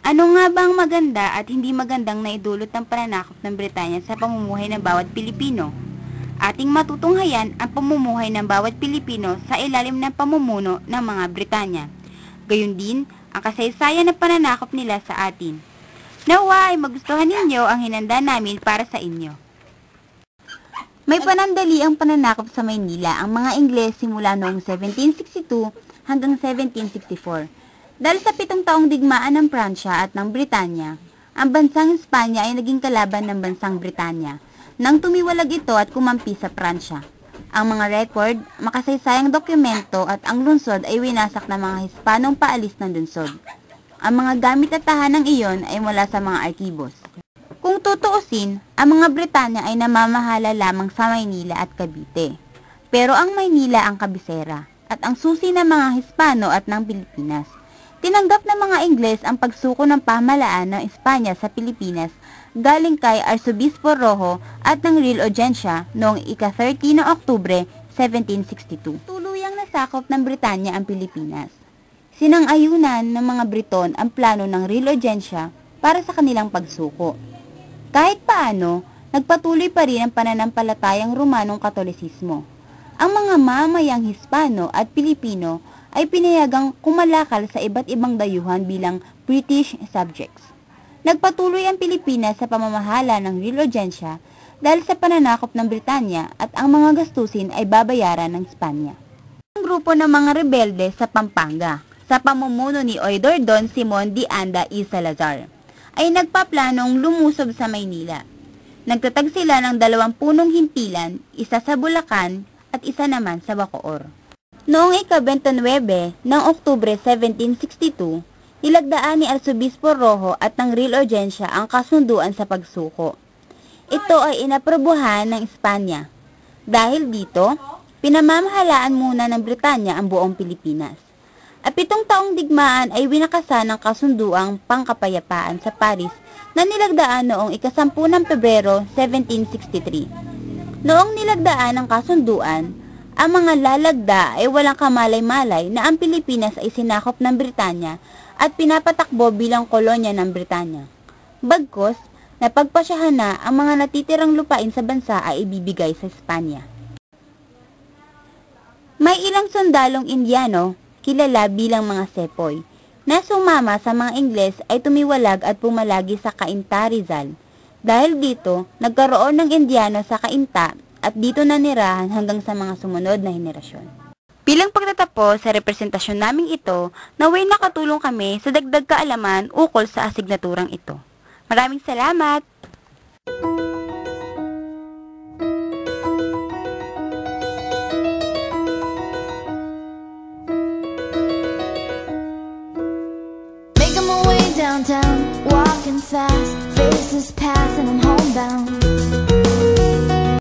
Ano nga ba ang maganda at hindi magandang naidulot ng pananakop ng Britanya sa pamumuhay ng bawat Pilipino? Ating matutunghayan ang pamumuhay ng bawat Pilipino sa ilalim ng pamumuno ng mga Britanya. Gayon din ang kasaysayan ng pananakop nila sa atin. Nawa ay magustuhan ninyo ang hinanda namin para sa inyo. May panandali ang pananakop sa Maynila ang mga Ingles simula noong 1762 hanggang 1764. Dahil sa 7 taong digmaan ng Pransya at ng Britanya, ang bansang Espanya ay naging kalaban ng bansang Britanya nang tumiwalag ito at kumampi sa Pransya. Ang mga record, makasaysayang dokumento at ang lungsod ay winasak ng mga Hispanong paalis ng lungsod. Ang mga gamit at tahanang iyon ay mula sa mga arkibos. Kung tutuusin, ang mga Britanya ay namamahala lamang sa Maynila at Cavite. Pero ang Maynila ang kabisera at ang susi ng mga Hispano at ng Pilipinas. Tinanggap ng mga Ingles ang pagsuko ng pamahalaan ng Espanya sa Pilipinas galing kay Arsobispo Rojo at ng Real Audiencia noong ika-30 ng Oktubre 1762. Tuluyang nasakop ng Britanya ang Pilipinas. Sinang-ayunan ng mga Briton ang plano ng Real Audiencia para sa kanilang pagsuko. Kahit paano, nagpatuloy pa rin ang pananampalatayang Romanong Katolisismo. Ang mga mamayang Hispano at Pilipino ay pinayagang kumalakal sa iba't ibang dayuhan bilang British subjects. Nagpatuloy ang Pilipinas sa pamamahala ng Real Audiencia dahil sa pananakop ng Britanya at ang mga gastusin ay babayaran ng Espanya. Ang grupo ng mga rebelde sa Pampanga, sa pamumuno ni Oidor Don Simon de Anda y Salazar, ay nagpaplanong lumusob sa Maynila. Nagtatag sila ng 2 punong himpilan, isa sa Bulacan at isa naman sa Bacoor. Noong ika-29 ng Oktubre 1762, nilagdaan ni Arsobispo Rojo at ng Real Audiencia ang kasunduan sa pagsuko. Ito ay inaprobuhan ng Espanya. Dahil dito, pinamamahalaan muna ng Britanya ang buong Pilipinas. At 7 taong digmaan ay winakasan ng kasunduang pangkapayapaan sa Paris na nilagdaan noong ika-10 ng Pebrero 1763. Noong nilagdaan ang kasunduan, ang mga lalagda ay walang kamalay-malay na ang Pilipinas ay sinakop ng Britanya at pinapatakbo bilang kolonya ng Britanya. Bagkus, napagpasyahan na ang mga natitirang lupain sa bansa ay ibibigay sa Espanya. May ilang sundalong Indiano, kilala bilang mga sepoy, na sumama sa mga Ingles ay tumiwalag at pumalagi sa Cainta, Rizal. Dahil dito, nagkaroon ng Indiano sa Cainta at dito nanirahan hanggang sa mga sumunod na henerasyon. Bilang pagtatapos sa representasyon naming ito, naway nakatulong kami sa dagdag kaalaman ukol sa asignaturang ito. Maraming salamat! Making my way downtown, walking fast, faces pass and I'm homebound.